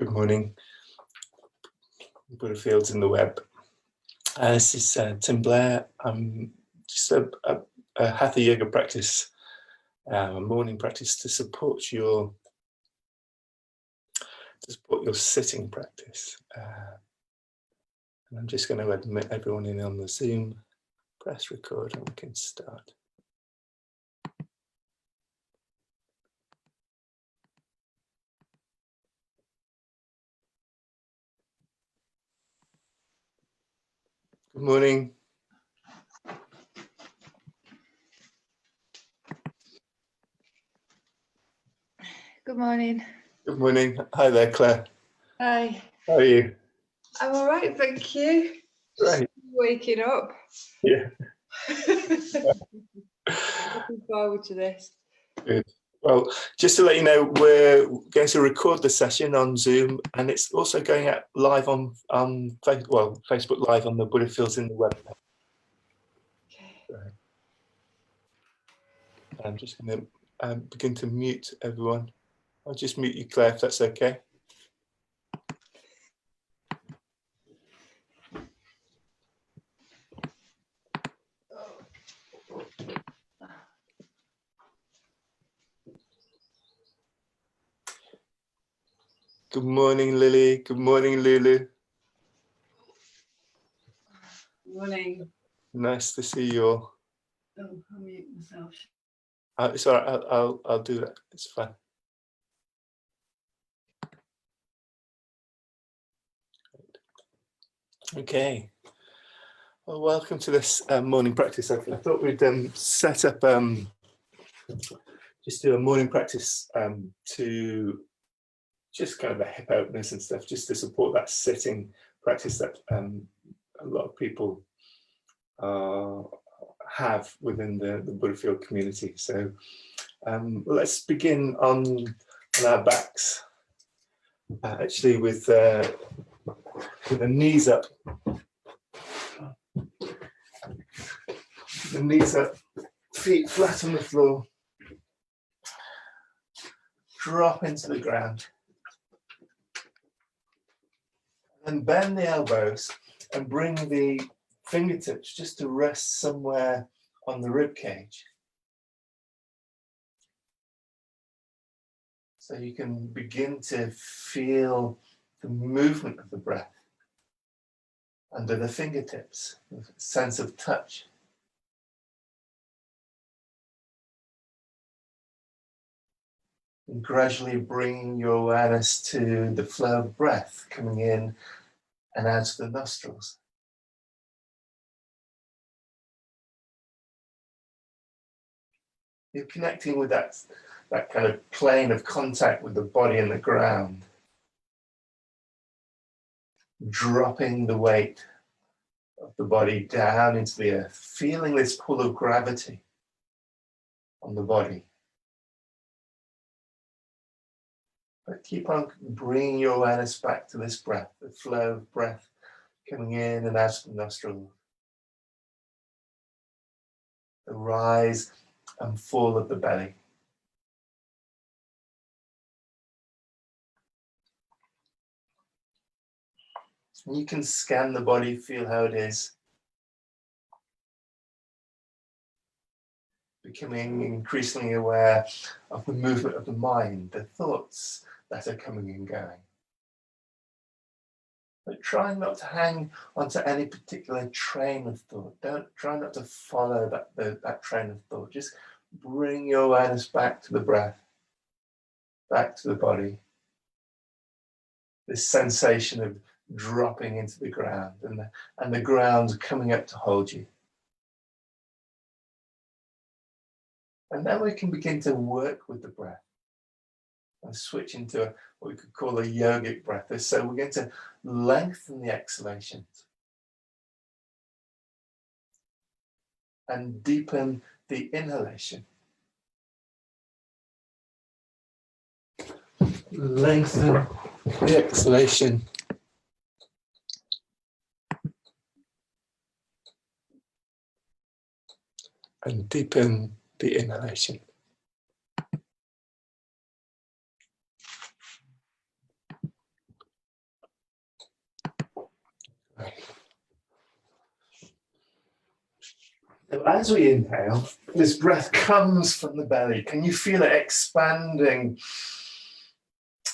Good morning, Butterfields in the web. This is Tim Blair. I'm just a Hatha yoga practice, a morning practice to support your sitting practice. And I'm just going to admit everyone in on the Zoom, press record, and we can start. Good morning. Good morning. Good morning. Hi there, Claire. Hi. How are you? I'm all right, thank you. Great. Waking up. Yeah. Looking forward to this. Good. Well, just to let you know, we're going to record the session on Zoom, and it's also going out live on Facebook Live on the Butterfields in the web. Okay. I'm just going to begin to mute everyone. I'll just mute you, Claire, if that's okay. Good morning, Lily. Good morning, Lulu. Good morning. Nice to see you all. Oh, I'll mute myself. It's all right. I'll do that. It's fine. Okay. Well, welcome to this morning practice. I thought we'd set up just do a morning practice to just kind of a hip openers and stuff, just to support that sitting practice that a lot of people have within the Butterfield community. So let's begin on our backs, actually with the knees up. The knees up, feet flat on the floor. Drop into the ground. And bend the elbows and bring the fingertips just to rest somewhere on the rib cage. So you can begin to feel the movement of the breath under the fingertips, a sense of touch. And gradually bring your awareness to the flow of breath coming in and out of the nostrils. You're connecting with that kind of plane of contact with the body and the ground. Dropping the weight of the body down into the earth, feeling this pull of gravity on the body. But keep on bringing your awareness back to this breath, the flow of breath coming in and out of the nostrils. The rise and fall of the belly. And you can scan the body, feel how it is. Becoming increasingly aware of the movement of the mind, the thoughts that are coming and going. But try not to hang onto any particular train of thought. Try not to follow that train of thought. Just bring your awareness back to the breath, back to the body. This sensation of dropping into the ground and the ground coming up to hold you. And then we can begin to work with the breath and switch into what we could call a yogic breath. So we're going to lengthen the exhalations and deepen the inhalation. Lengthen the exhalation and deepen the inhalation. So as we inhale, this breath comes from the belly. Can you feel it expanding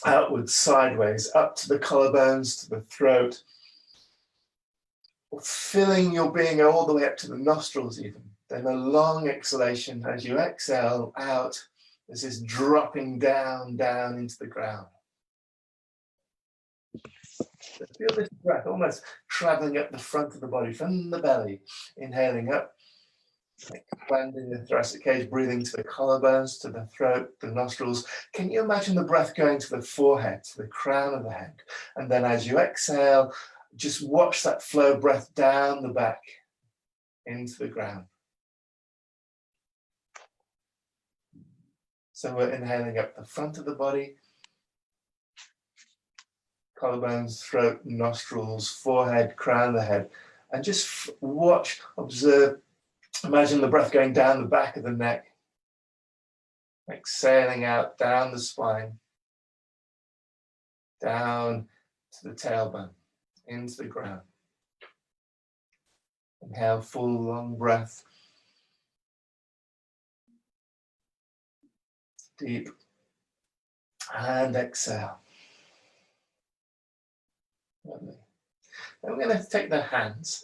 outwards, sideways, up to the collarbones, to the throat, filling your being all the way up to the nostrils even. Then a long exhalation as you exhale out. This is dropping down into the ground. So feel this breath almost traveling up the front of the body from the belly. Inhaling up, expanding the thoracic cage, breathing to the collarbones, to the throat, the nostrils. Can you imagine the breath going to the forehead, to the crown of the head? And then as you exhale, just watch that flow breath down the back into the ground. So we're inhaling up the front of the body, collarbones, throat, nostrils, forehead, crown of the head. And just watch, observe, imagine the breath going down the back of the neck, exhaling out down the spine, down to the tailbone, into the ground. Inhale, full long breath. Deep. And exhale. Lovely. And we're going to take the hands,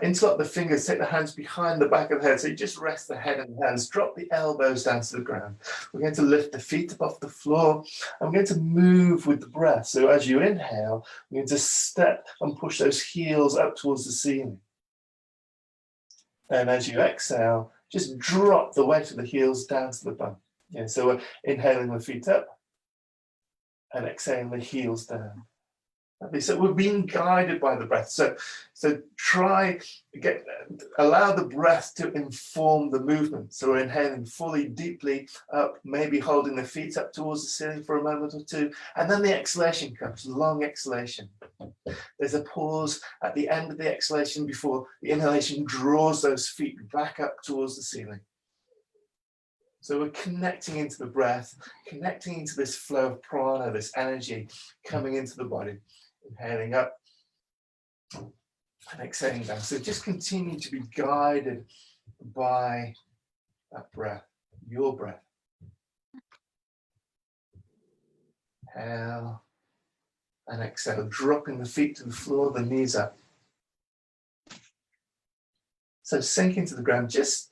interlock the fingers, take the hands behind the back of the head. So you just rest the head and the hands, drop the elbows down to the ground. We're going to lift the feet up off the floor. And we're going to move with the breath. So as you inhale, we're going to step and push those heels up towards the ceiling. And as you exhale, just drop the weight of the heels down to the bum. Yeah, so we're inhaling the feet up and exhaling the heels down. So we're being guided by the breath. So allow the breath to inform the movement. So we're inhaling fully, deeply up, maybe holding the feet up towards the ceiling for a moment or two. And then the exhalation comes, long exhalation. There's a pause at the end of the exhalation before the inhalation draws those feet back up towards the ceiling. So we're connecting into the breath, connecting into this flow of prana, this energy coming into the body. Inhaling up and exhaling down. So just continue to be guided by that breath, your breath. Inhale and exhale, dropping the feet to the floor, the knees up. So sink into the ground, just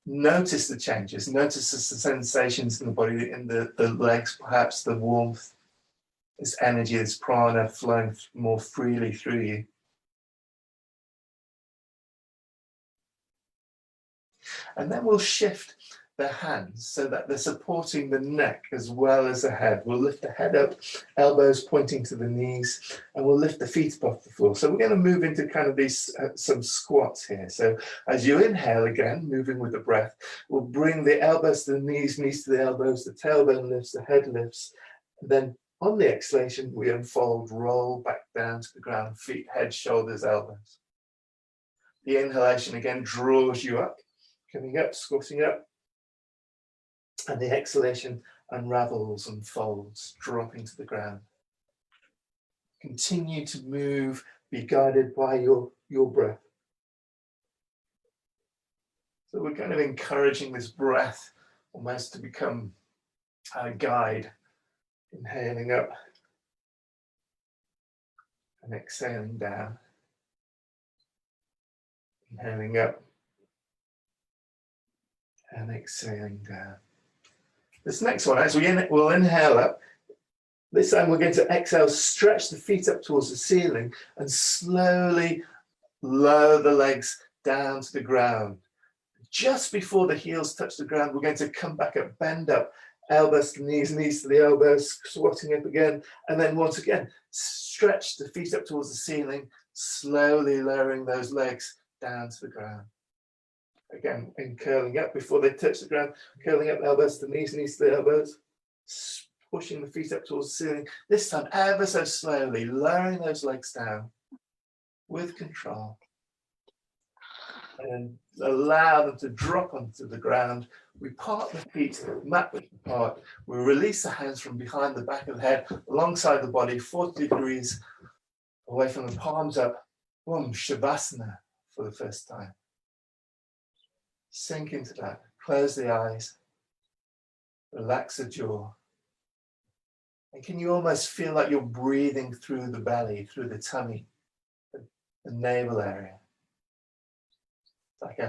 notice the changes, notice the sensations in the body, in the legs, perhaps the warmth, this energy, this prana flowing more freely through you. And then we'll shift the hands so that they're supporting the neck as well as the head. We'll lift the head up, elbows pointing to the knees, and we'll lift the feet up off the floor. So we're going to move into kind of these some squats here. So as you inhale again, moving with the breath, we'll bring the elbows to the knees, knees to the elbows, the tailbone lifts, the head lifts. Then on the exhalation, we unfold, roll back down to the ground, feet, head, shoulders, elbows. The inhalation again draws you up, coming up, squatting up. And the exhalation unravels and folds, dropping to the ground. Continue to move, be guided by your breath. So we're kind of encouraging this breath almost to become our guide. Inhaling up and exhaling down. Inhaling up and exhaling down. This next one, as we'll inhale up, this time we're going to exhale, stretch the feet up towards the ceiling and slowly lower the legs down to the ground. Just before the heels touch the ground, we're going to come back up, bend up, elbows to knees, knees to the elbows, squatting up again. And then once again, stretch the feet up towards the ceiling, slowly lowering those legs down to the ground. Again, and curling up before they touch the ground, curling up elbows to knees, knees to the elbows, pushing the feet up towards the ceiling. This time, ever so slowly, lowering those legs down with control. And allow them to drop onto the ground. We part the feet, mat width apart. We release the hands from behind the back of the head, alongside the body, 40 degrees away from the palms up. Boom, Shavasana for the first time. Sink into that. Close the eyes. Relax the jaw. And can you almost feel like you're breathing through the belly, through the tummy, the navel area? Like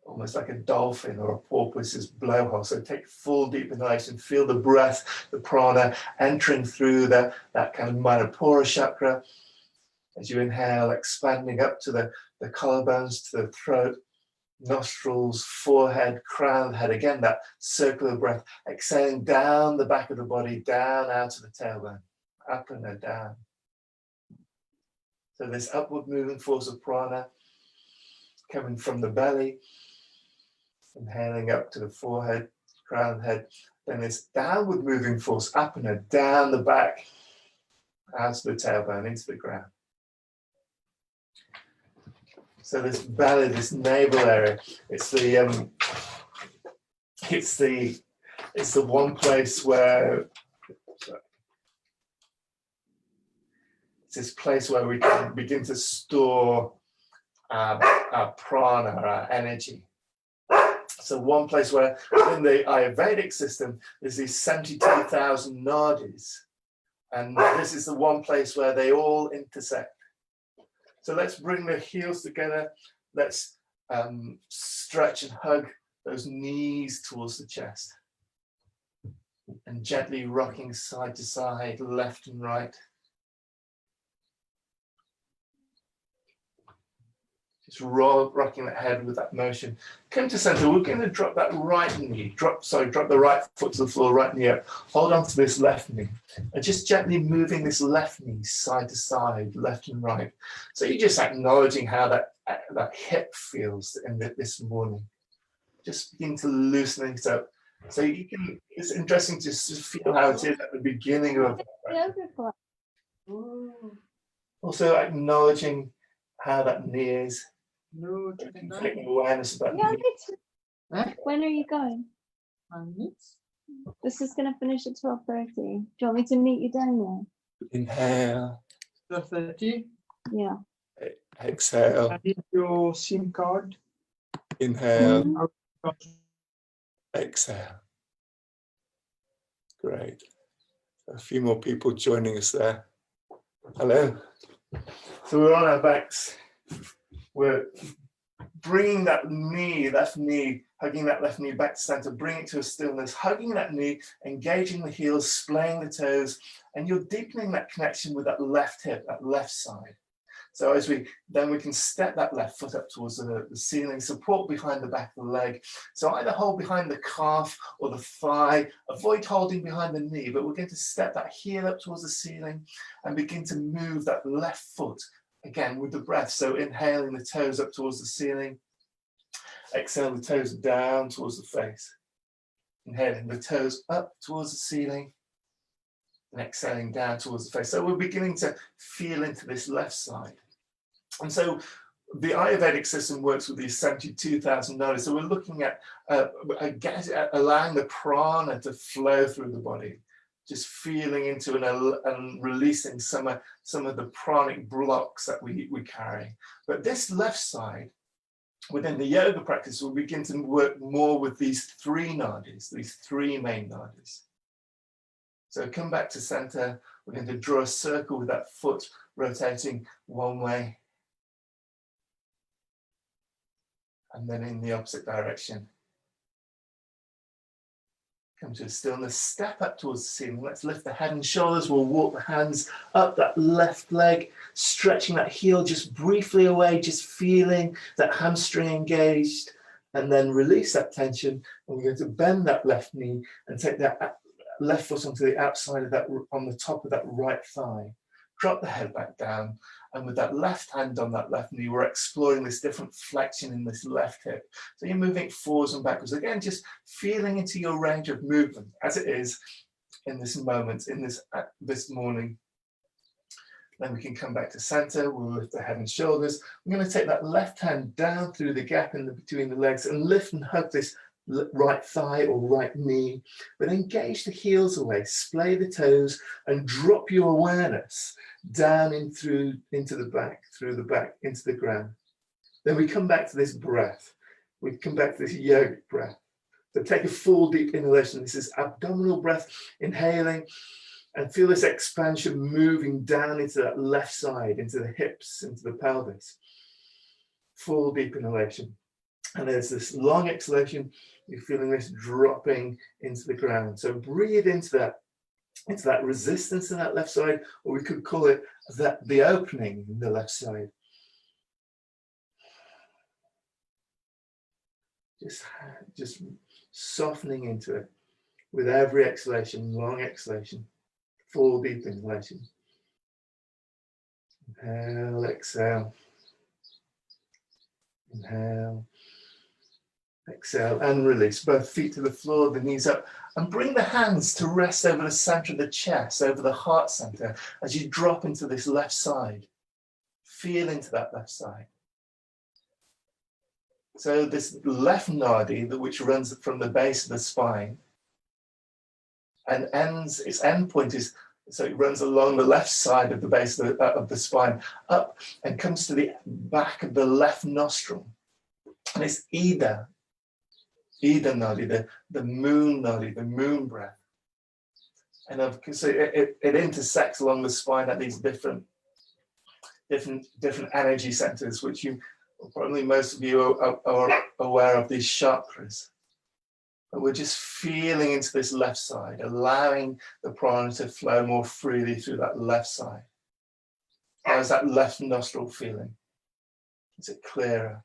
almost like a dolphin or a porpoise's blowhole. So take full deep inhalation, feel the breath, the prana entering through that kind of Manipura chakra. As you inhale, expanding up to the collarbones, to the throat, nostrils, forehead, crown, head. Again, that circular breath, exhaling down the back of the body, down out to the tailbone, up and down. So this upward moving force of prana coming from the belly, inhaling up to the forehead, crown, head. Then this downward moving force up and down the back, out to the tailbone, into the ground. So this belly, this navel area, it's the one place where it's this place where we can begin to store our prana, our energy. So one place where in the Ayurvedic system, there's these 72,000 nadis. And this is the one place where they all intersect. So let's bring the heels together. Let's stretch and hug those knees towards the chest. And gently rocking side to side, left and right. Just rocking that head with that motion. Come to center. We're going to drop that right knee. Drop the right foot to the floor, right knee up. Hold on to this left knee. And just gently moving this left knee side to side, left and right. So you're just acknowledging how that hip feels in this morning. Just begin to loosen it up. So you can. It's interesting to feel how it is at the beginning of. Also acknowledging how that knee is. No, Taking awareness of that knee. When are you going? This is going to finish at 12:30. Do you want me to meet you down there? Inhale. 12:30. Yeah. Exhale. I need your SIM card. Inhale. Mm-hmm. Exhale. Great. A few more people joining us there. Hello. So we're on our backs. We're bringing that knee, left knee, hugging that left knee back to center, bring it to a stillness, hugging that knee, engaging the heels, splaying the toes, and you're deepening that connection with that left hip, that left side. So as we can step that left foot up towards the ceiling, support behind the back of the leg. So either hold behind the calf or the thigh, avoid holding behind the knee, but we're going to step that heel up towards the ceiling and begin to move that left foot again with the breath. So inhaling the toes up towards the ceiling, exhale the toes down towards the face. Inhaling the toes up towards the ceiling and exhaling down towards the face. So we're beginning to feel into this left side. And so the Ayurvedic system works with these 72,000 nadis. So we're looking at allowing the prana to flow through the body, just feeling into and releasing some of the pranic blocks that we carry. But this left side, within the yoga practice, we'll begin to work more with these three nadis, these three main nadis. So come back to center. We're going to draw a circle with that foot rotating one way. And then in the opposite direction. Come to a stillness, step up towards the ceiling. Let's lift the head and shoulders. We'll walk the hands up that left leg, stretching that heel just briefly away, just feeling that hamstring engaged, and then release that tension. And we're going to bend that left knee and take that left foot onto the outside of that, on the top of that right thigh. Drop the head back down. And with that left hand on that left knee, we're exploring this different flexion in this left hip. So you're moving forwards and backwards. Again, just feeling into your range of movement as it is in this moment, in this morning. Then we can come back to center. We'll lift the head and shoulders. We're going to take that left hand down through the gap between the legs and lift and hug this right thigh or right knee, but engage the heels away, splay the toes, and drop your awareness down into the back, through the back, into the ground. Then we come back to this breath. We come back to this yogic breath. So take a full deep inhalation. This is abdominal breath, inhaling, and feel this expansion moving down into that left side, into the hips, into the pelvis. Full deep inhalation. And there's this long exhalation. You're feeling this dropping into the ground. So breathe into that resistance in that left side, or we could call it the opening in the left side. Just softening into it with every exhalation, long exhalation, full deep inhalation. Inhale, exhale. Inhale, exhale, and release. Both feet to the floor, the knees up, and bring the hands to rest over the center of the chest, over the heart center, as you drop into this left side. Feel into that left side. So this left nadi, which runs from the base of the spine, and its end point is, so it runs along the left side of the base of the spine, up and comes to the back of the left nostril. And it's Ida nadi, the moon nadi, the moon breath. And so it intersects along the spine at these different energy centers, which probably most of you are aware of, these chakras. But we're just feeling into this left side, allowing the prana to flow more freely through that left side. How's that left nostril feeling? Is it clearer?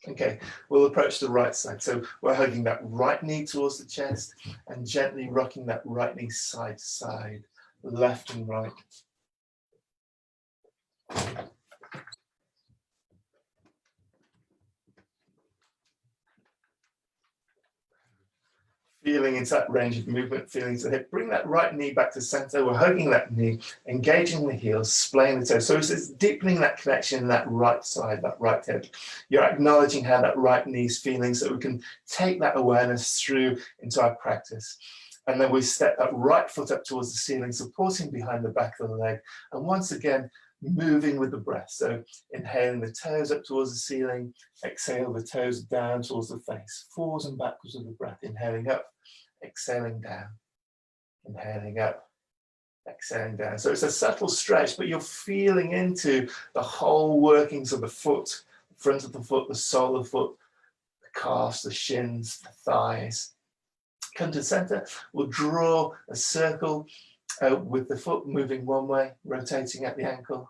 Okay, we'll approach the right side. So we're hugging that right knee towards the chest and gently rocking that right knee side to side, left and right. Feeling into that range of movement, feeling to the hip. Bring that right knee back to center. We're hugging that knee, engaging the heels, splaying the toes. So it's deepening that connection in that right side, that right hip. You're acknowledging how that right knee is feeling so we can take that awareness through into our practice. And then we step that right foot up towards the ceiling, supporting behind the back of the leg. And once again, moving with the breath. So inhaling the toes up towards the ceiling, exhale the toes down towards the face, forwards and backwards with the breath, inhaling up, exhaling down, inhaling up, exhaling down. So it's a subtle stretch, but you're feeling into the whole workings of the foot, the front of the foot, the sole of the foot, the calves, the shins, the thighs. Come to center, we'll draw a circle with the foot moving one way, rotating at the ankle,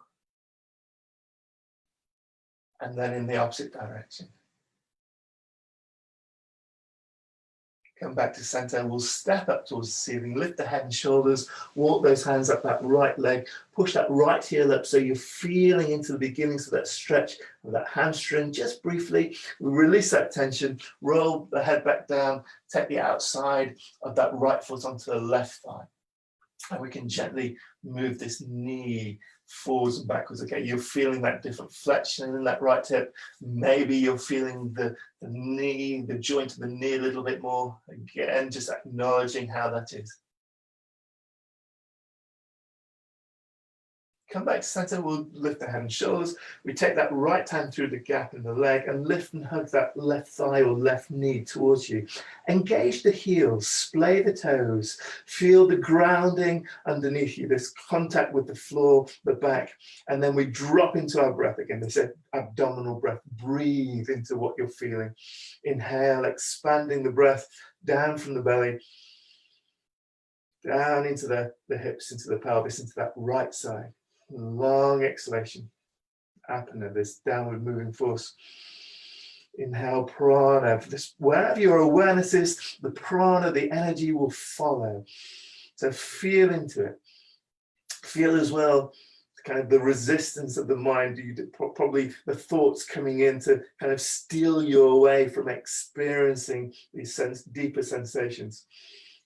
and then in the opposite direction. Come back to center, we'll step up towards the ceiling, lift the head and shoulders, walk those hands up that right leg, push that right heel up so you're feeling into the beginnings of that stretch of that hamstring. Just briefly, we release that tension, roll the head back down, take the outside of that right foot onto the left thigh. And we can gently move this knee forwards and backwards. Okay, you're feeling that different flexion in that right hip. Maybe you're feeling the knee, the joint of the knee a little bit more. Again, just acknowledging how that is. Come back to center, we'll lift the head and shoulders. We take that right hand through the gap in the leg and lift and hug that left thigh or left knee towards you. Engage the heels, splay the toes, feel the grounding underneath you, this contact with the floor, the back, and then we drop into our breath again. This abdominal breath. Breathe into what you're feeling. Inhale, expanding the breath down from the belly, down into the hips, into the pelvis, into that right side. Long exhalation, apana, this downward moving force. Inhale, prana. Wherever your awareness is, the prana, the energy will follow. So feel into it. Feel as well kind of the resistance of the mind, probably the thoughts coming in to kind of steal you away from experiencing these deeper sensations.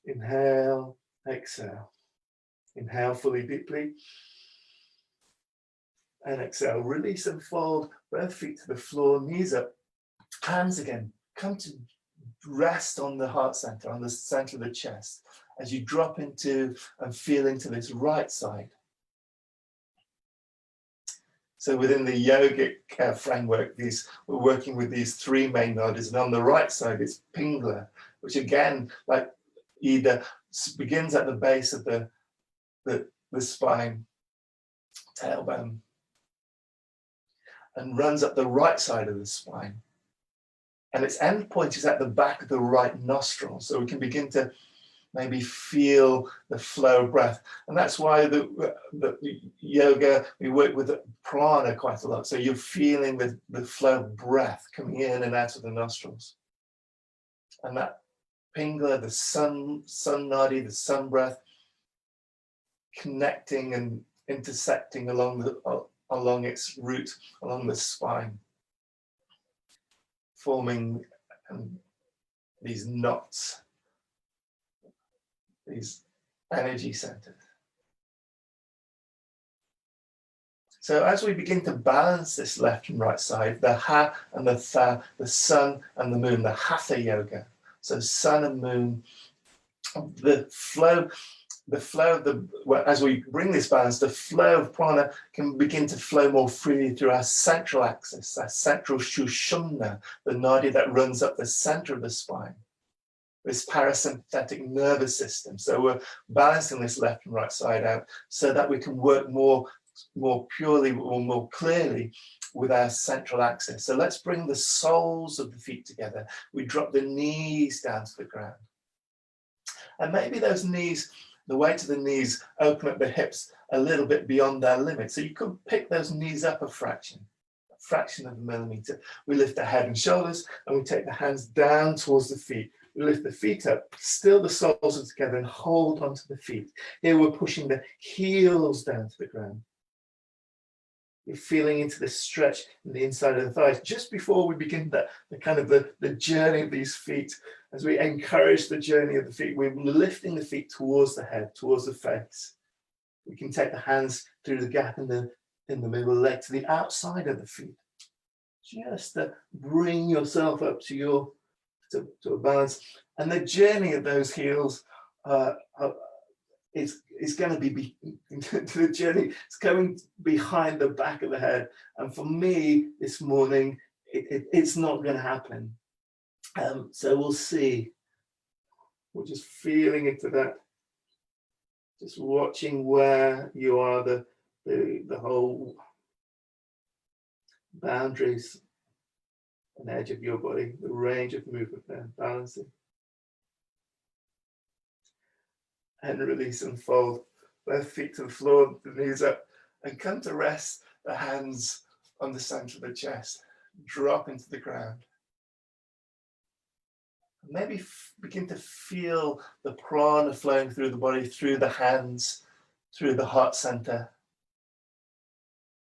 Inhale, exhale. Inhale fully, deeply. And exhale, release and fold, both feet to the floor, knees up, hands again. Come to rest on the heart center, on the center of the chest, as you drop into and feel into this right side. So within the yogic framework, we're working with these three main nadis, and on the right side is Pingala, which again, like either begins at the base of the spine, tailbone, and runs up the right side of the spine. And its end point is at the back of the right nostril. So we can begin to maybe feel the flow of breath. And that's why the yoga, we work with the prana quite a lot. So you're feeling the flow of breath coming in and out of the nostrils. And that Pingala, the sun nadi, the sun breath, connecting and intersecting along its route, along the spine, forming these knots, these energy centers. So as we begin to balance this left and right side, the Ha and the Tha, the sun and the moon, the Hatha yoga. So sun and moon, the flow of as we bring this balance, the flow of prana can begin to flow more freely through our central axis, our central shushumna, the nadi that runs up the center of the spine, this parasympathetic nervous system. So we're balancing this left and right side out so that we can work more purely or more clearly with our central axis. So let's bring the soles of the feet together. We drop the knees down to the ground. And maybe those knees, the weight of the knees open up the hips a little bit beyond their limit. So you could pick those knees up a fraction of a millimeter. We lift the head and shoulders and we take the hands down towards the feet. We lift the feet up, still the soles are together and hold onto the feet. Here we're pushing the heels down to the ground. You're feeling into the stretch in the inside of the thighs. Just before we begin the journey of these feet, as we encourage the journey of the feet, we're lifting the feet towards the head, towards the face. We can take the hands through the gap in the middle of the leg to the outside of the feet. Just to bring yourself up to a balance. And the journey of those heels is going to be the journey. It's going behind the back of the head. And for me this morning, it's not going to happen. So we'll see. We're just feeling into that. Just watching where you are, the whole boundaries and edge of your body, the range of movement there, balancing. And release and fold. Both feet to the floor, the knees up, and come to rest the hands on the center of the chest. Drop into the ground. Maybe begin to feel the prana flowing through the body, through the hands, through the heart center.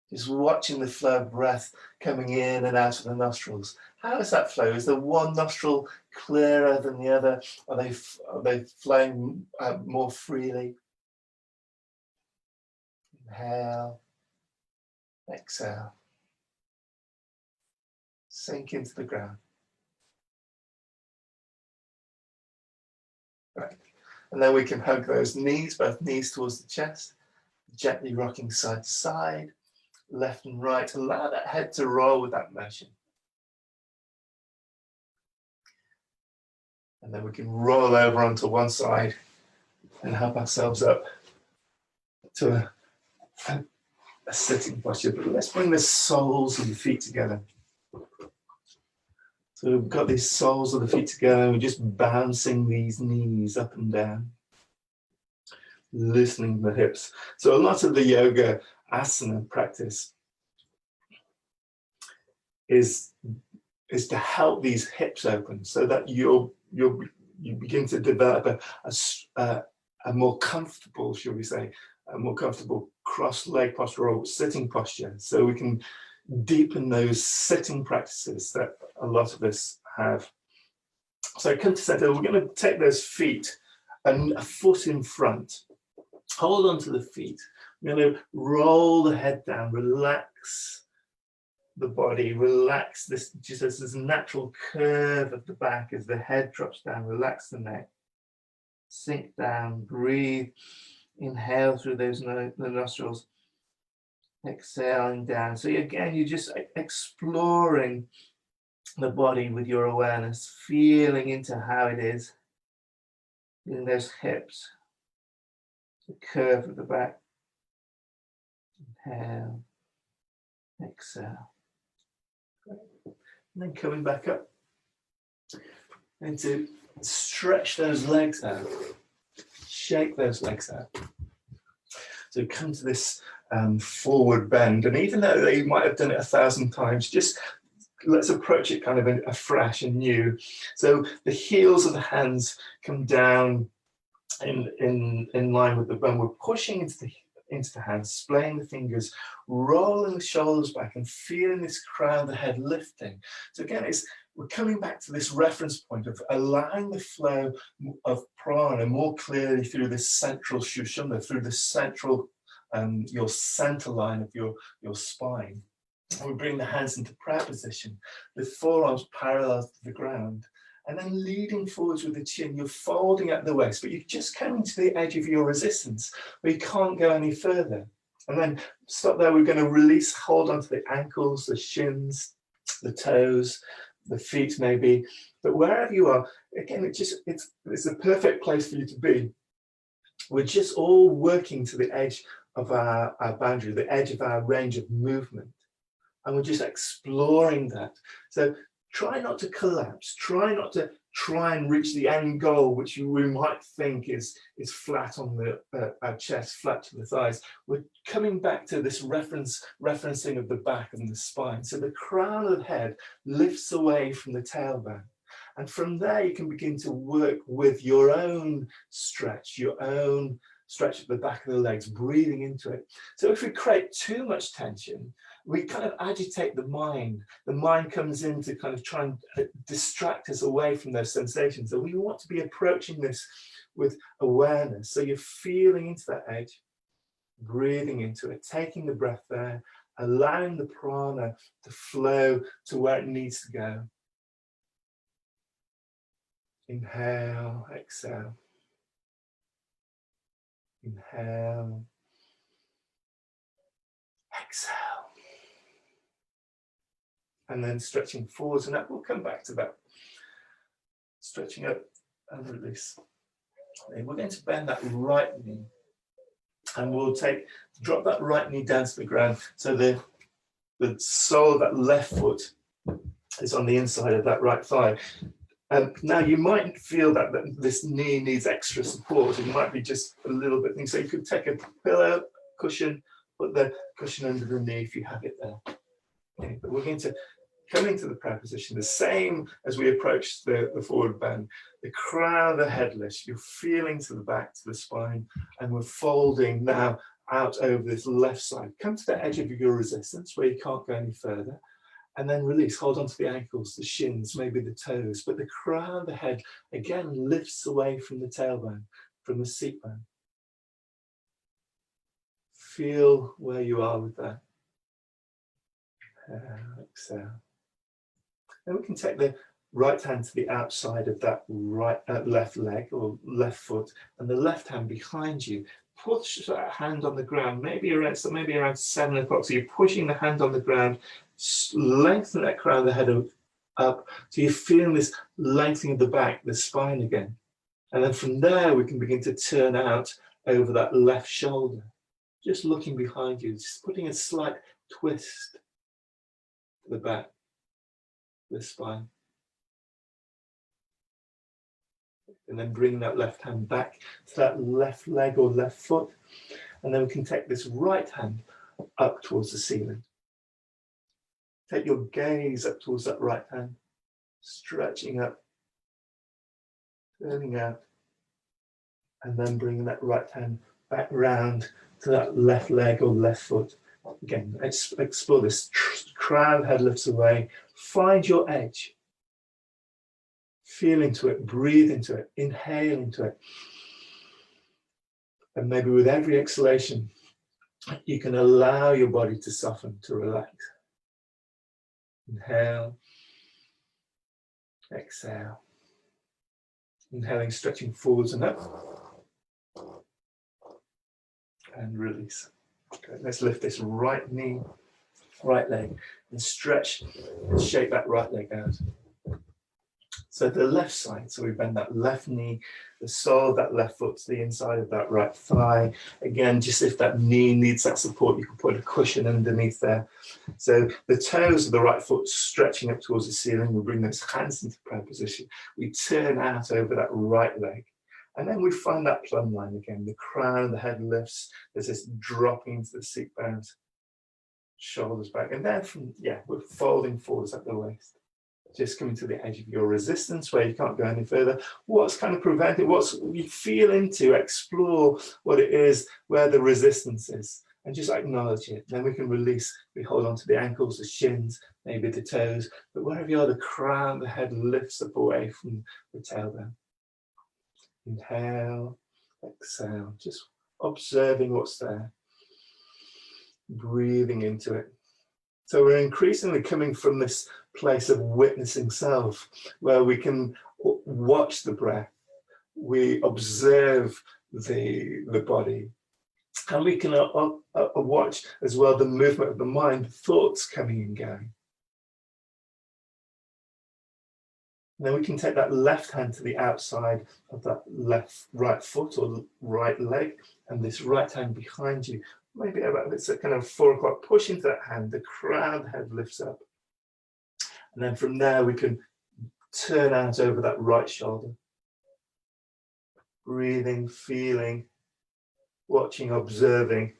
Just watching the flow of breath coming in and out of the nostrils. How is that flow? Is the one nostril clearer than the other? Are they flowing more freely? Inhale, exhale. Sink into the ground. Right. And then we can hug those knees, both knees towards the chest, gently rocking side to side, left and right. Allow that head to roll with that motion. And then we can roll over onto one side and help ourselves up to a sitting posture. But let's bring the soles of the feet together. So we've got these soles of the feet together, and we're just bouncing these knees up and down, loosening the hips. So a lot of the yoga asana practice is to help these hips open so that you begin to develop a more comfortable, shall we say, a more comfortable cross-leg posture or sitting posture. So we can deepen those sitting practices that a lot of us have. So come to center. We're going to take those feet and a foot in front. Hold on to the feet. We're going to roll the head down, relax the body, relax this, just as this natural curve of the back as the head drops down. Relax the neck. Sink down, breathe, inhale through the nostrils. exhaling down. So again, you're just exploring the body with your awareness, feeling into how it is, feeling those hips, the curve of the back. Inhale, exhale. And then coming back up. And to stretch those legs out, shake those legs out. So come to this forward bend, and even though you might have done it 1,000 times, just let's approach it kind of afresh and new. So the heels of the hands come down in line with the bone. We're pushing into the hands, splaying the fingers, rolling the shoulders back, and feeling this crown of the head lifting. So again, we're coming back to this reference point of allowing the flow of prana more clearly through this central shushumna, through the central, your center line of your spine. And we bring the hands into prayer position, the forearms parallel to the ground, and then leading forwards with the chin. You're folding at the waist, but you're just coming to the edge of your resistance where you can't go any further. And then stop there. We're going to release, hold onto the ankles, the shins, the toes, the feet maybe, but wherever you are, again, it's a perfect place for you to be. We're just all working to the edge of our boundary, the edge of our range of movement, and we're just exploring that. So try not to collapse, try not to try and reach the end goal, which we might think is flat on our chest, flat to the thighs. We're coming back to this referencing of the back and the spine. So the crown of the head lifts away from the tailbone. And from there, you can begin to work with your own stretch of the back of the legs, breathing into it. So if we create too much tension, we kind of agitate the mind. The mind comes in to kind of try and distract us away from those sensations. So we want to be approaching this with awareness. So you're feeling into that edge, breathing into it, taking the breath there, allowing the prana to flow to where it needs to go. Inhale, exhale. Inhale, exhale. And then stretching forwards and up. We'll come back to that. Stretching up and release. And we're going to bend that right knee. And we'll drop that right knee down to the ground. So the sole of that left foot is on the inside of that right thigh. Now you might feel that this knee needs extra support. It might be just a little bit. So you could take a pillow, cushion, put the cushion under the knee if you have it there. Okay, but we're going to come into the prayer position, the same as we approach the forward bend. The crown of the head lifts. You're feeling to the back, to the spine, and we're folding now out over this left side. Come to the edge of your resistance where you can't go any further. And then release, hold on to the ankles, the shins, maybe the toes. But the crown of the head, again, lifts away from the tailbone, from the seat bone. Feel where you are with that. Exhale. Then we can take the right hand to the outside of that left leg or left foot, and the left hand behind you. Push that hand on the ground, maybe around 7 o'clock. So you're pushing the hand on the ground, lengthen that crown of the head up. So you're feeling this lengthening of the back, the spine again. And then from there, we can begin to turn out over that left shoulder. Just looking behind you, just putting a slight twist to the back, the spine. And then bring that left hand back to that left leg or left foot. And then we can take this right hand up towards the ceiling. Take your gaze up towards that right hand, stretching up, turning out, and then bringing that right hand back round to that left leg or left foot. Again, explore this. Crown, head lifts away. Find your edge. Feel into it, breathe into it, inhale into it. And maybe with every exhalation, you can allow your body to soften, to relax. Inhale, exhale. Inhaling, stretching forwards and up. And release. Okay, let's lift this right knee, right leg, and stretch and shake that right leg out. So the left side, so we bend that left knee, the sole of that left foot to the inside of that right thigh. Again, just if that knee needs that support, you can put a cushion underneath there. So the toes of the right foot stretching up towards the ceiling. We bring those hands into prayer position. We turn out over that right leg. And then we find that plumb line again. The crown of the head lifts. There's this dropping into the seat bones, shoulders back. And then we're folding forwards at the waist. Just coming to the edge of your resistance where you can't go any further. What's kind of preventing, what's you feel into, explore what it is, where the resistance is, and just acknowledge it. Then we can release, we hold on to the ankles, the shins, maybe the toes, but wherever you are, the crown, the head lifts up away from the tailbone. Inhale, exhale, just observing what's there, breathing into it. So we're increasingly coming from this place of witnessing self, where we can watch the breath, we observe the body, and we can watch as well the movement of the mind, thoughts coming and going. And then we can take that left hand to the outside of that right foot or right leg, and this right hand behind you. Maybe about it's a kind of 4 o'clock, push into that hand, the crown head lifts up. And then from there we can turn out over that right shoulder. Breathing, feeling, watching, observing.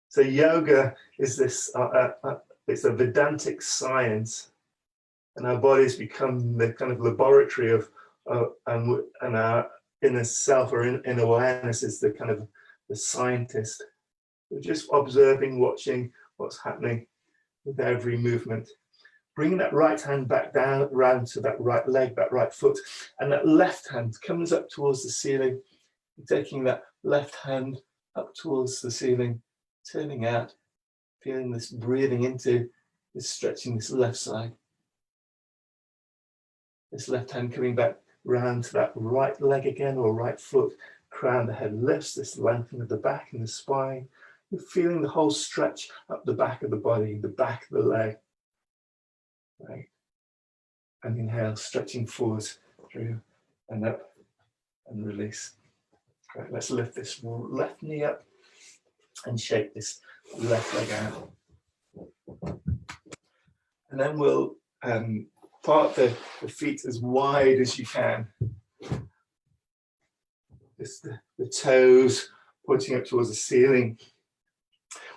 So yoga is this, it's a Vedantic science, and our bodies become the kind of laboratory of, and our inner self or inner awareness is the kind of the scientist. We're just observing, watching what's happening with every movement. Bringing that right hand back down, round to that right leg, that right foot, and that left hand comes up towards the ceiling. Taking that left hand up towards the ceiling, turning out, feeling this breathing into this stretching this left side. This left hand coming back round to that right leg again, or right foot, crown the head lifts, this lengthening of the back and the spine. You're feeling the whole stretch up the back of the body, the back of the leg. Right. And inhale, stretching forwards through and up and release. Right, let's lift this left knee up and shake this left leg out. And then we'll part the feet as wide as you can. Just the toes pointing up towards the ceiling.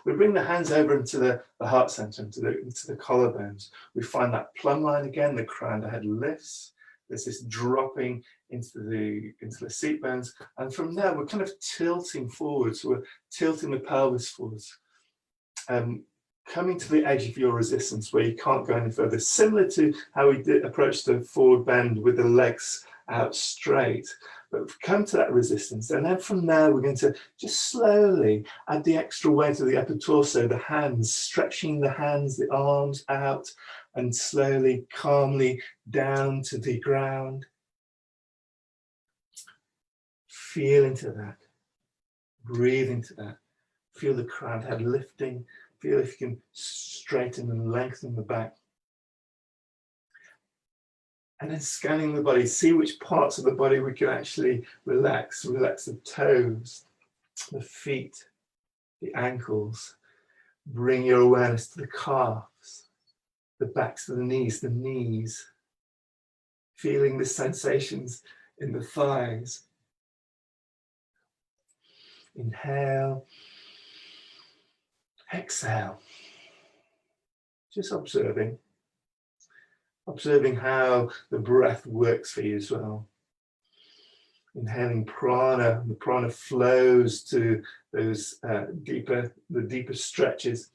We bring the hands over into the heart center, into the collarbones. We find that plumb line again, the crown, the head lifts. There's this dropping into the seat bones. And from there, we're kind of tilting forwards. We're tilting the pelvis forwards. Coming to the edge of your resistance where you can't go any further. Similar to how we did approach the forward bend with the legs out straight. But come to that resistance, and then from there we're going to just slowly add the extra weight of the upper torso, the hands, stretching the hands, the arms out, and slowly, calmly down to the ground. Feel into that, breathe into that. Feel the crown head lifting. Feel if you can straighten and lengthen the back. And then scanning the body, see which parts of the body we can actually relax. Relax the toes, the feet, the ankles. Bring your awareness to the calves, the backs of the knees. Feeling the sensations in the thighs. Inhale, exhale. Just observing how the breath works for you as well. Inhaling prana, the prana flows to those deeper stretches,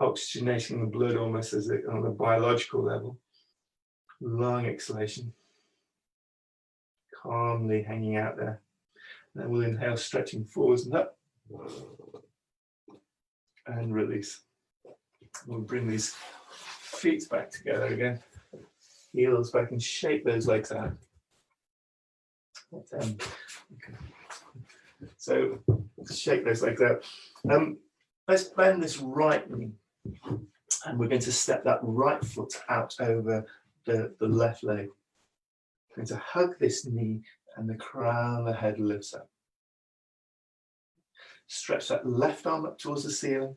oxygenating the blood almost as on a biological level. Long exhalation, calmly hanging out there. Then we'll inhale, stretching forwards and up, and release. We'll bring these feet back together again, heels back, and shake those legs out. So shake those legs out. Let's bend this right knee, and we're going to step that right foot out over the left leg. We're going to hug this knee, and the crown of the head lifts up. Stretch that left arm up towards the ceiling.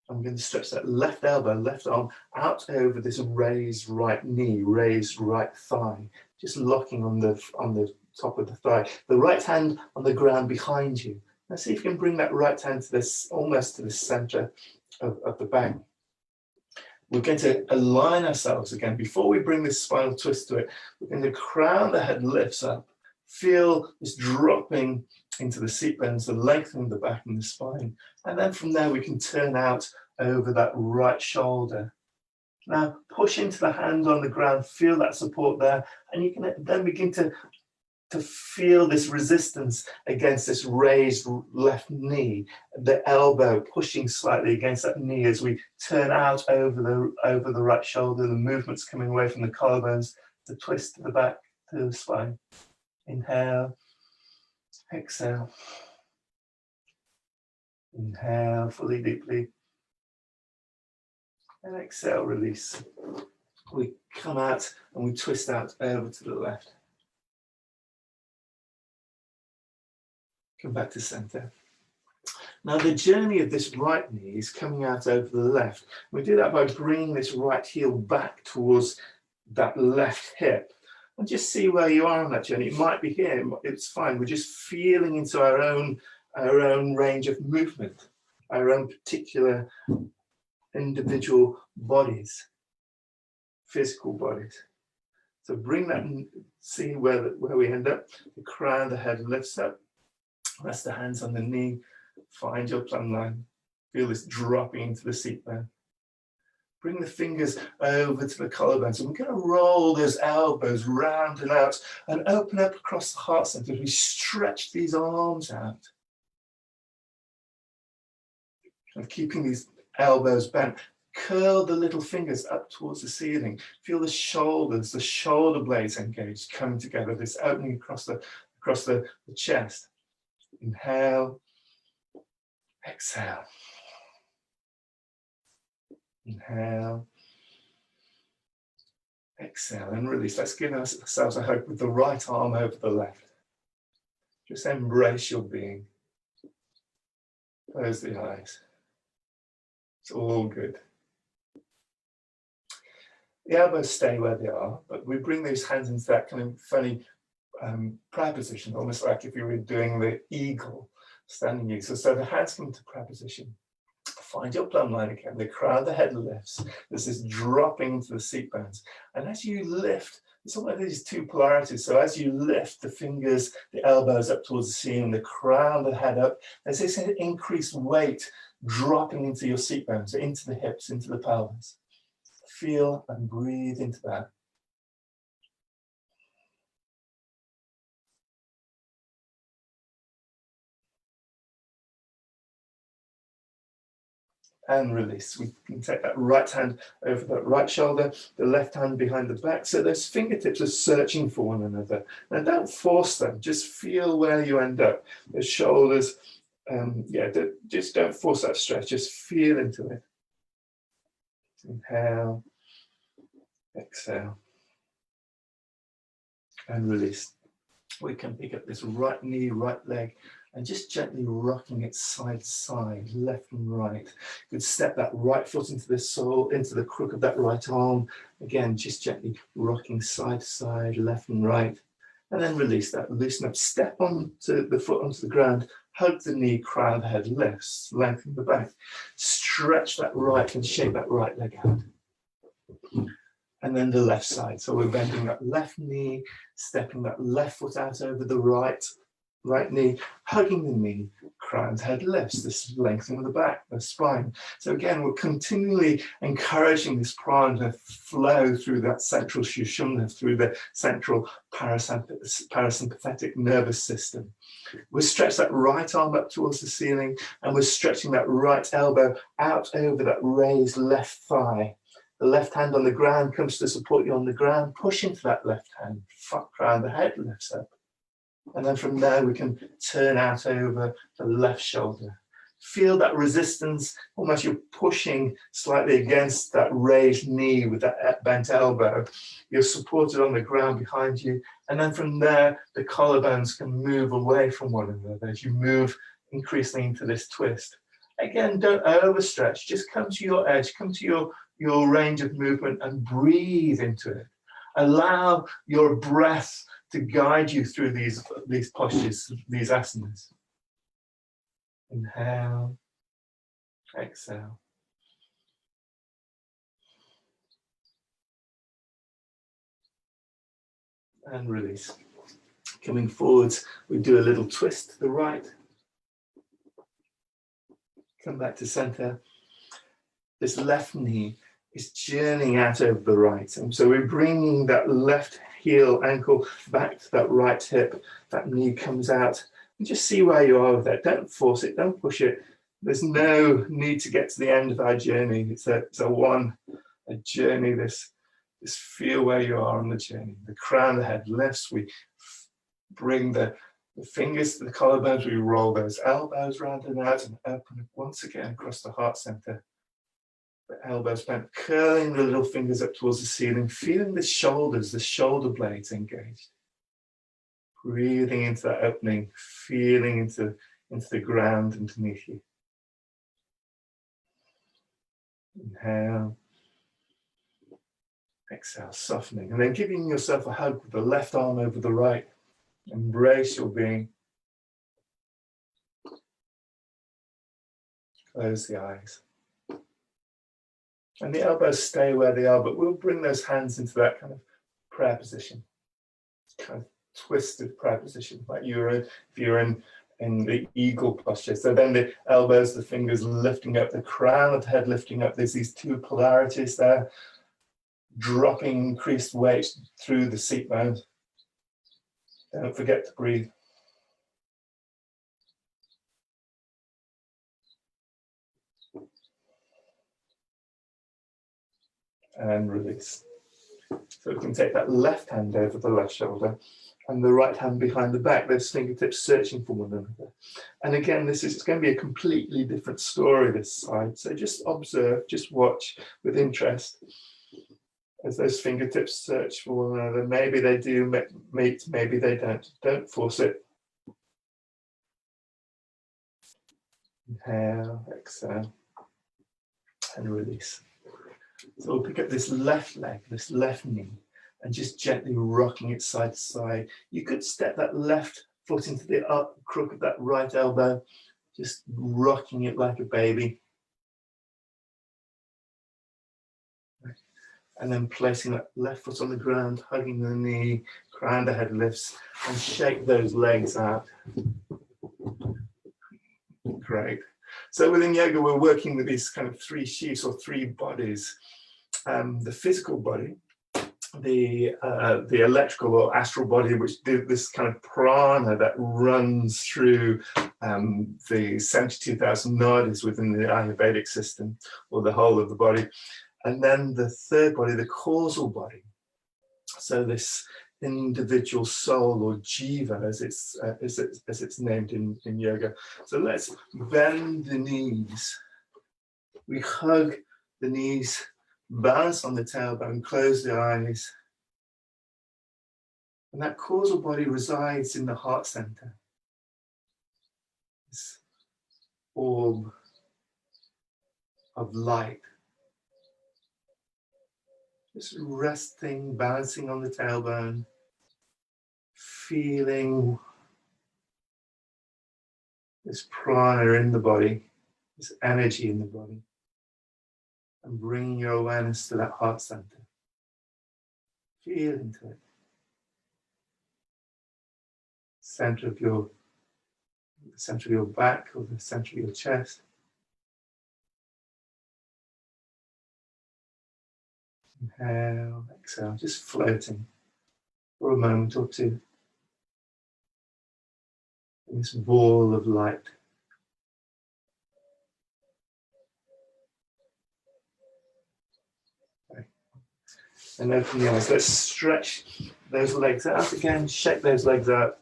I'm going to stretch that left elbow, left arm out over this raised right knee, raised right thigh, just locking on the top of the thigh. The right hand on the ground behind you. Now see if you can bring that right hand to this, almost to the center of the back. We're going to align ourselves again. Before we bring this spinal twist to it, we're going to crown the head lifts up. Feel this dropping into the seat bones, the lengthening of the back and the spine. And then from there, we can turn out over that right shoulder. Now, push into the hand on the ground, feel that support there. And you can then begin to feel this resistance against this raised left knee, the elbow pushing slightly against that knee as we turn out over the right shoulder, the movements coming away from the collarbones, the twist to the back, to the spine. Inhale, exhale. Inhale fully, deeply. And exhale, release. We come out and we twist out over to the left. Come back to center. Now the journey of this right knee is coming out over the left. We do that by bringing this right heel back towards that left hip. And just see where you are on that journey. It might be here, it's fine. We're just feeling into our own range of movement, our own particular individual bodies, physical bodies. So bring that and see where we end up. The crown of the head lifts up. Rest the hands on the knee. Find your plumb line. Feel this dropping into the seat bone. Bring the fingers over to the collarbones, and we're going to roll those elbows round and out and open up across the heart center as we stretch these arms out. And keeping these elbows bent, curl the little fingers up towards the ceiling. Feel the shoulders, the shoulder blades engaged, coming together, this opening across the chest. Inhale, exhale. Inhale, exhale, and release. Let's give ourselves a hug with the right arm over the left. Just embrace your being. Close the eyes. It's all good. The elbows stay where they are, but we bring those hands into that kind of funny prayer position, almost like if you were doing the eagle, standing eagle. So the hands come into prayer position. Find your plumb line again. The crown of the head lifts. There's this dropping into the seat bones. And as you lift, it's almost like these two polarities. So as you lift the fingers, the elbows up towards the ceiling, the crown of the head up, there's this increased weight dropping into your seat bones, into the hips, into the pelvis. Feel and breathe into that. And release. We can take that right hand over that right shoulder, the left hand behind the back. So those fingertips are searching for one another. Now don't force them, just feel where you end up. The shoulders, just don't force that stretch, just feel into it. Inhale, exhale, and release. We can pick up this right knee, right leg, and just gently rocking it side to side, left and right. You could step that right foot into the sole, into the crook of that right arm. Again, just gently rocking side to side, left and right. And then release that, loosen up, step onto the foot onto the ground, hug the knee, crown the head, lifts, lengthen the back. Stretch that right and shake that right leg out. And then the left side. So we're bending that left knee, stepping that left foot out over the right knee, hugging the knee, crown head lifts, this lengthening of the back, the spine. So again, we're continually encouraging this prana to flow through that central sushumna, through the central parasympathetic nervous system. We'll stretch that right arm up towards the ceiling, and we're stretching that right elbow out over that raised left thigh. The left hand on the ground comes to support you on the ground. Push into that left hand. Crown the head lifts up. And then from there, we can turn out over the left shoulder. Feel that resistance, almost you're pushing slightly against that raised knee with that bent elbow. You're supported on the ground behind you. And then from there, the collarbones can move away from one another as you move increasingly into this twist. Again, don't overstretch, just come to your edge, come to your range of movement and breathe into it. Allow your breath to guide you through these postures, these asanas. Inhale, exhale. And release. Coming forwards, we do a little twist to the right. Come back to center. This left knee is journeying out over the right. And so we're bringing that left heel, ankle back to that right hip. That knee comes out. And just see where you are with that. Don't force it, don't push it. There's no need to get to the end of our journey. It's a journey, this feel where you are on the journey. The crown of the head lifts, we bring the fingers to the collarbones, we roll those elbows round and out and open once again across the heart center. The elbows bent, curling the little fingers up towards the ceiling, feeling the shoulders, the shoulder blades engaged. Breathing into that opening, feeling into the ground underneath you. Inhale. Exhale, softening. And then giving yourself a hug with the left arm over the right. Embrace your being. Close the eyes. And the elbows stay where they are, but we'll bring those hands into that kind of prayer position. Kind of twisted prayer position, like if you're in the eagle posture. So then the elbows, the fingers lifting up, the crown of the head lifting up. There's these two polarities there, dropping increased weight through the seat bones. Don't forget to breathe. And release. So we can take that left hand over the left shoulder and the right hand behind the back, those fingertips searching for one another. And again, it's going to be a completely different story this side. So just observe, just watch with interest as those fingertips search for one another. Maybe they do meet, maybe they don't. Don't force it. Inhale, exhale, and release. So we'll pick up this left leg, this left knee, and just gently rocking it side to side. You could step that left foot into the crook of that right elbow, just rocking it like a baby. And then placing that left foot on the ground, hugging the knee, crown the head lifts, and shake those legs out. Great. So within yoga, we're working with these kind of three sheaths or three bodies. The physical body, the electrical or astral body, which did this kind of prana that runs through the 72,000 nadis within the Ayurvedic system, or the whole of the body. And then the third body, the causal body. So this individual soul, or jiva, as it's named in yoga. So let's bend the knees. We hug the knees, balance on the tailbone, close the eyes. And that causal body resides in the heart center. This orb of light. Just resting, balancing on the tailbone, feeling this prana in the body, this energy in the body, and bringing your awareness to that heart center. Feel into it. Center of your back or the center of your chest. Inhale, exhale, just floating for a moment or two in this ball of light. Okay. And open the eyes. Let's stretch those legs out again, shake those legs out,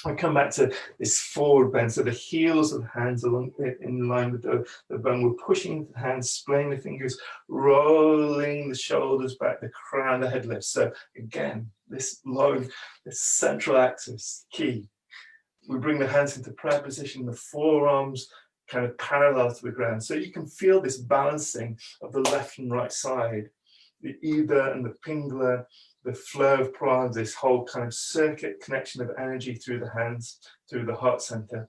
I come back to this forward bend, so the heels of the hands along in line with the bone. We're pushing the hands, splaying the fingers, rolling the shoulders back, the crown of the head lifts. So again, this central axis, key. We bring the hands into prayer position, the forearms kind of parallel to the ground. So you can feel this balancing of the left and right side, the Ida and the Pingala, the flow of prana, this whole kind of circuit connection of energy through the hands, through the heart center.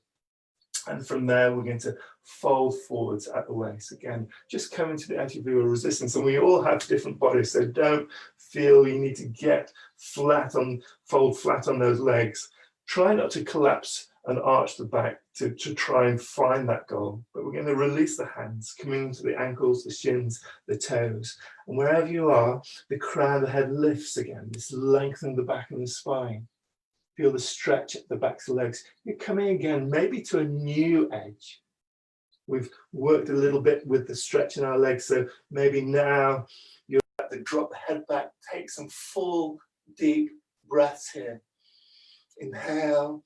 And from there, we're going to fold forwards at the waist. Again, just coming to the anti-visual resistance. And we all have different bodies, so don't feel you need to get flat on, fold flat on those legs. Try not to collapse and arch the back to try and find that goal. But we're going to release the hands, coming into the ankles, the shins, the toes. And wherever you are, the crown of the head lifts again, this lengthening the back of the spine. Feel the stretch at the backs of the legs. You're coming again, maybe to a new edge. We've worked a little bit with the stretch in our legs, so maybe now you're at the drop the head back, take some full, deep breaths here. Inhale.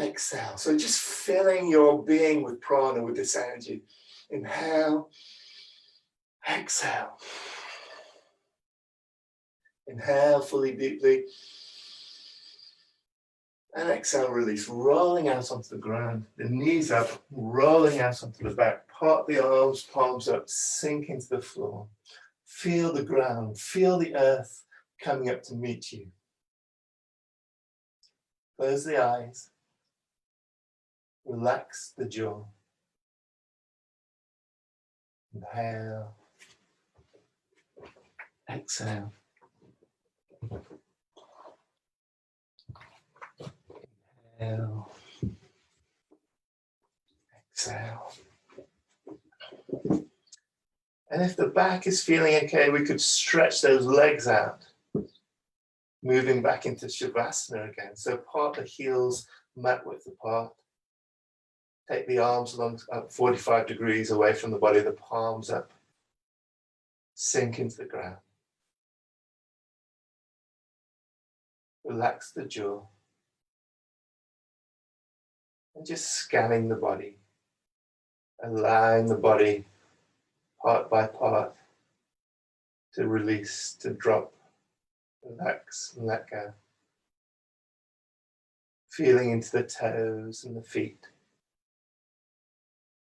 Exhale. So just filling your being with prana, with this energy. Inhale. Exhale. Inhale fully, deeply. And exhale, release, rolling out onto the ground. The knees up, rolling out onto the back. Part the arms, palms up, sink into the floor. Feel the ground, feel the earth coming up to meet you. Close the eyes. Relax the jaw. Inhale. Exhale. Inhale. Exhale. And if the back is feeling okay, we could stretch those legs out. Moving back into Shavasana again. So part the heels mat width apart. Take the arms along up 45 degrees away from the body, the palms up. Sink into the ground. Relax the jaw. And just scanning the body. Allowing the body, part by part, to release, to drop, relax and let go. Feeling into the toes and the feet.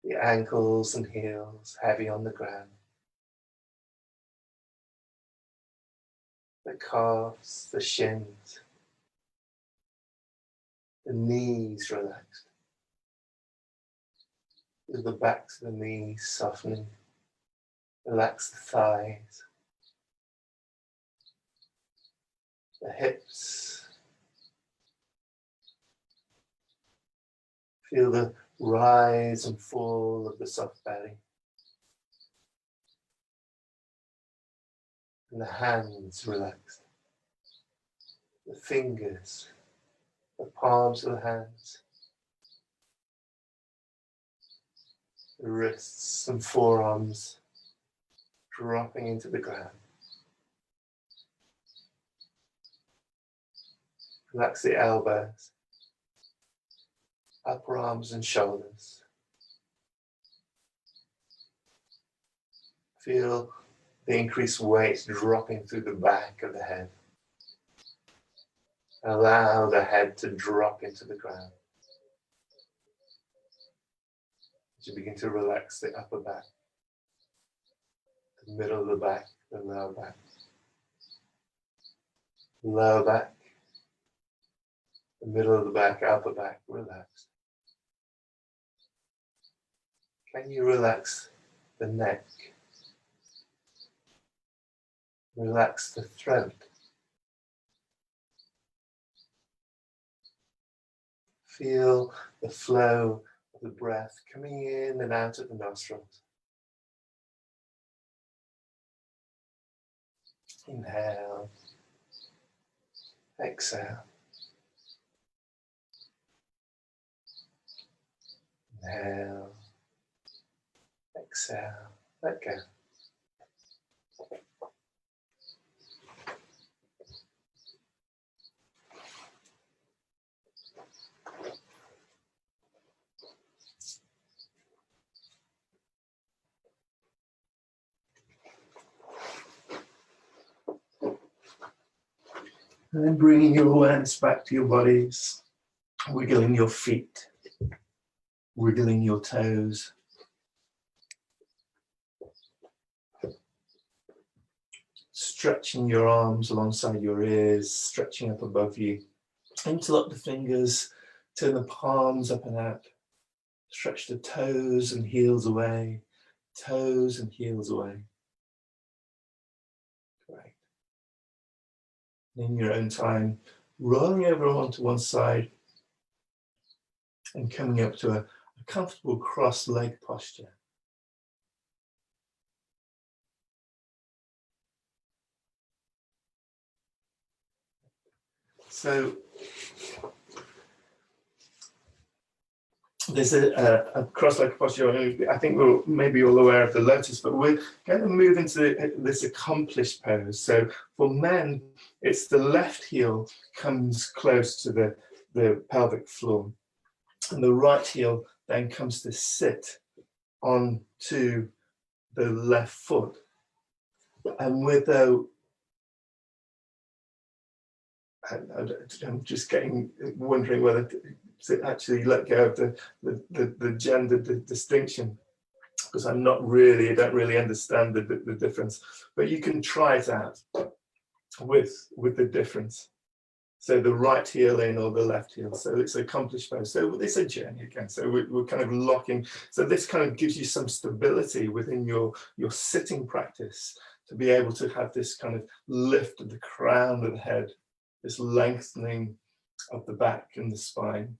The ankles and heels heavy on the ground. The calves, the shins. The knees relaxed. Feel the backs of the knees softening. Relax the thighs. The hips. Feel the rise and fall of the soft belly. And the hands relaxed. The fingers, the palms of the hands. The wrists and forearms dropping into the ground. Relax the elbows, upper arms and shoulders. Feel the increased weight dropping through the back of the head. Allow the head to drop into the ground. As you begin to relax the upper back, the middle of the back, the lower back. Lower back, the middle of the back, upper back, relaxed. Can you relax the neck? Relax the throat. Feel the flow of the breath coming in and out of the nostrils. Inhale. Exhale. Inhale. Exhale. Let go. And then bringing your awareness back to your bodies, wiggling your feet, wiggling your toes. Stretching your arms alongside your ears, stretching up above you. Interlock the fingers, turn the palms up and out. Stretch the toes and heels away, toes and heels away. Great. In your own time, rolling over onto one side and coming up to a comfortable cross-leg posture. So there's a cross-leg posture. I think we're maybe all aware of the lotus, but we're going to move into this accomplished pose. So for men, it's the left heel comes close to the pelvic floor, and the right heel then comes to sit onto the left foot. And with I'm just wondering whether to actually let go of the gender distinction, because I don't really understand the difference. But you can try it out with the difference. So the right heel in or the left heel. So it's accomplished pose. So it's a journey again. So we're kind of locking. So this kind of gives you some stability within your sitting practice to be able to have this kind of lift of the crown of the head, this lengthening of the back and the spine,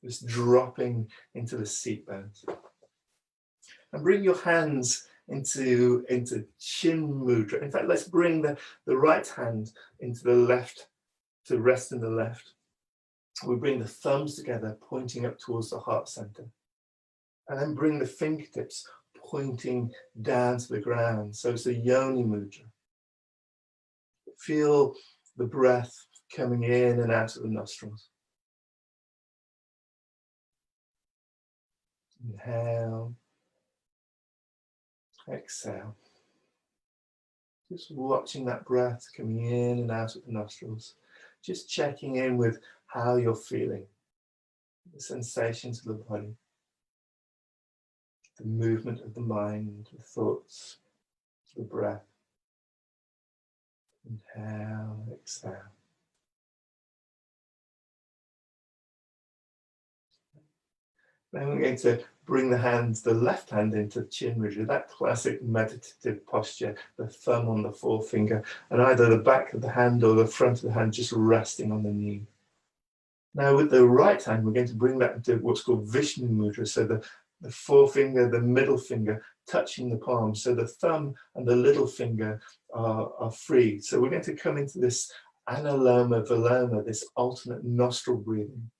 this dropping into the seat bones. And bring your hands into chin mudra. In fact, let's bring the right hand into the left to rest in the left. We bring the thumbs together, pointing up towards the heart center. And then bring the fingertips pointing down to the ground. So it's a yoni mudra. Feel the breath coming in and out of the nostrils. Inhale. Exhale. Just watching that breath coming in and out of the nostrils. Just checking in with how you're feeling. The sensations of the body. The movement of the mind, the thoughts, the breath. Inhale, exhale. Then we're going to bring the left hand into chin mudra, that classic meditative posture, the thumb on the forefinger, and either the back of the hand or the front of the hand just resting on the knee. Now with the right hand, we're going to bring that into what's called Vishnu mudra, so the forefinger, the middle finger touching the palm, so the thumb and the little finger are free. So we're going to come into this analoma viloma, this alternate nostril breathing.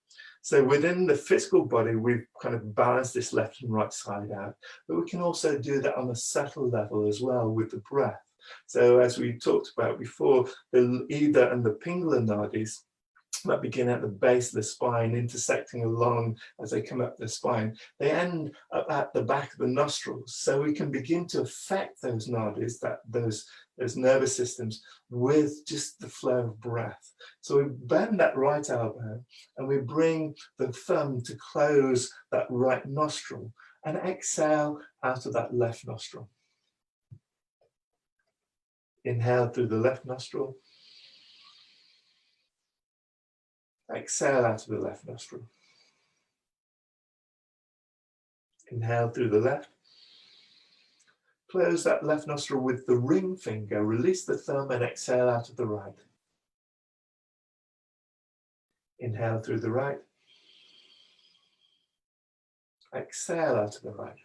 So within the physical body, we've kind of balanced this left and right side out, but we can also do that on a subtle level as well with the breath. So as we talked about before, the Ida and the Pingala nadis that begin at the base of the spine, intersecting along as they come up the spine, they end up at the back of the nostrils. So we can begin to affect those nadis, those nervous systems, with just the flow of breath. So we bend that right elbow and we bring the thumb to close that right nostril and exhale out of that left nostril. Inhale through the left nostril. Exhale out of the left nostril. Inhale through the left. Close that left nostril with the ring finger. Release the thumb and exhale out of the right. Inhale through the right. Exhale out of the right.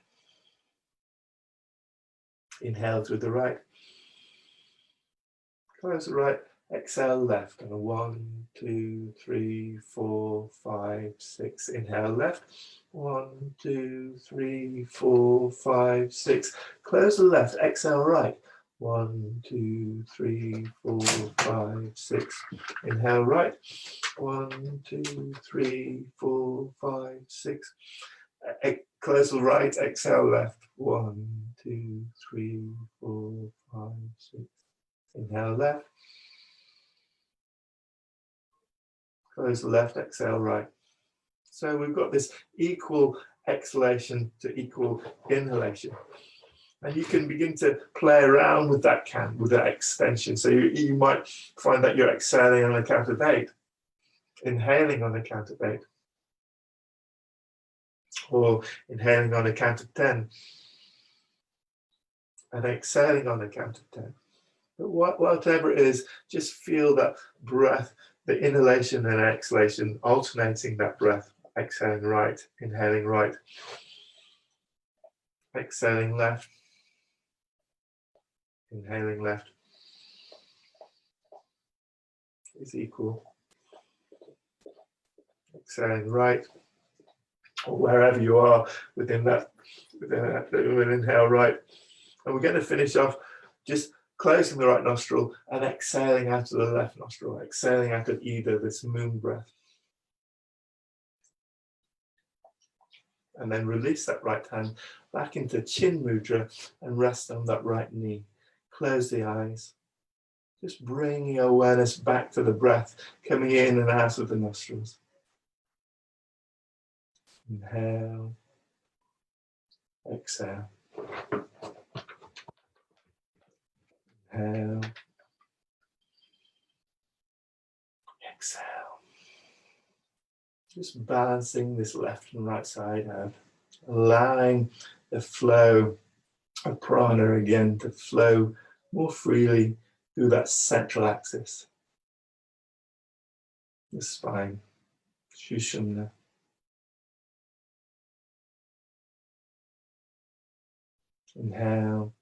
Inhale through the right. Close the right. Exhale left. And 1, 2, 3, 4, 5, 6. Inhale left. 1, 2, 3, 4, 5, 6. Close the left. Exhale right. 1, 2, 3, 4, 5, 6. Inhale right. 1, 2, 3, 4, 5, 6. Close the right. Exhale left. 1, 2, 3, 4, 5, 6. Inhale left. Close the left, exhale right. So we've got this equal exhalation to equal inhalation. And you can begin to play around with that with that extension. So you might find that you're exhaling on a count of 8, inhaling on a count of 8, or inhaling on a count of 10, and exhaling on a count of 10. But whatever it is, just feel that breath, the inhalation and exhalation, alternating that breath, exhaling right, inhaling right, exhaling left, inhaling left is equal. Exhaling right, or wherever you are within that inhale right. And we're going to finish off just closing the right nostril and exhaling out of the left nostril, exhaling out of either, this moon breath. And then release that right hand back into chin mudra and rest on that right knee. Close the eyes. Just bring your awareness back to the breath coming in and out of the nostrils. Inhale. Exhale. Inhale. Exhale. Just balancing this left and right side out, allowing the flow of prana again to flow more freely through that central axis, the spine, Shushumna. Inhale,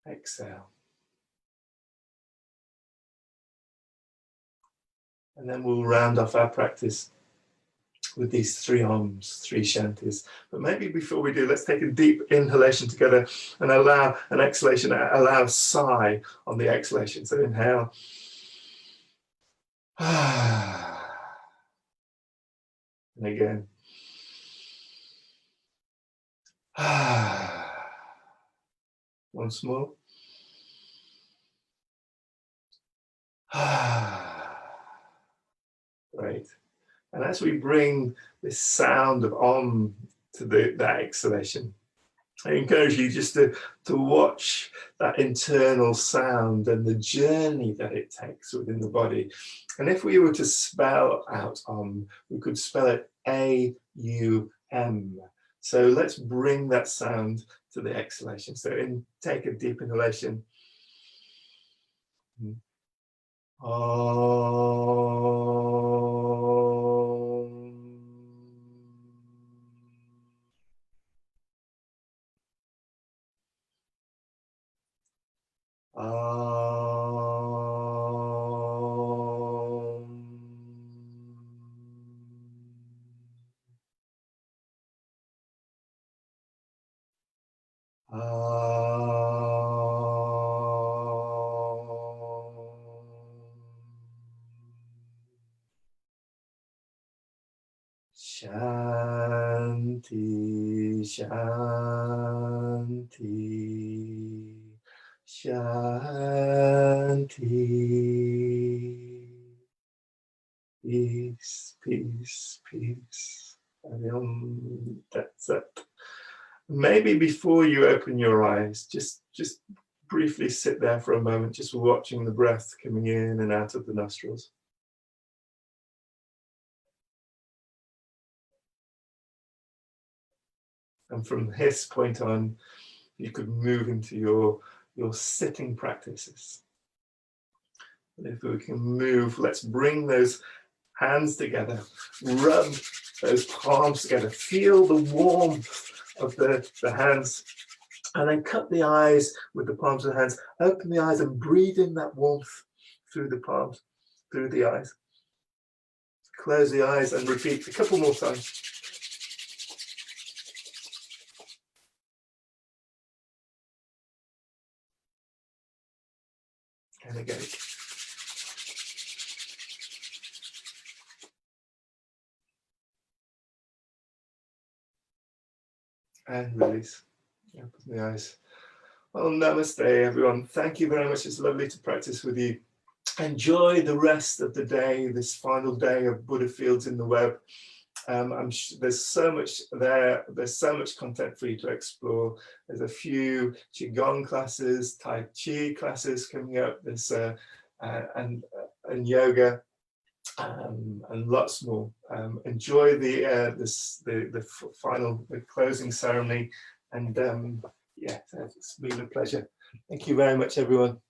exhale. And then we'll round off our practice with these 3 Oms, 3 Shantis. But maybe before we do, let's take a deep inhalation together and allow an exhalation, allow a sigh on the exhalation. So inhale. And again. Once more. Great. And as we bring this sound of Om to that exhalation, I encourage you just to watch that internal sound and the journey that it takes within the body. And if we were to spell out Om, we could spell it A-U-M. So let's bring that sound to the exhalation. So take a deep inhalation. Shanti, Shanti, Shanti. Peace, peace, peace. That's it. Maybe before you open your eyes, just briefly sit there for a moment, just watching the breath coming in and out of the nostrils. And from this point on, you could move into your sitting practices. And if we can move, let's bring those hands together, rub those palms together, feel the warmth of the hands, and then cut the eyes with the palms of the hands, open the eyes and breathe in that warmth through the palms, through the eyes. Close the eyes and repeat a couple more times. And again. And release. Open the eyes. Well, namaste, everyone. Thank you very much. It's lovely to practice with you. enjoy the rest of the day, this final day of Buddha Fields in the Web. There's so much there. There's so much content for you to explore. There's a few Qigong classes, Tai Chi classes coming up. There's and yoga, and lots more. Enjoy the final, the closing ceremony, and yeah, it's been a pleasure. Thank you very much, everyone.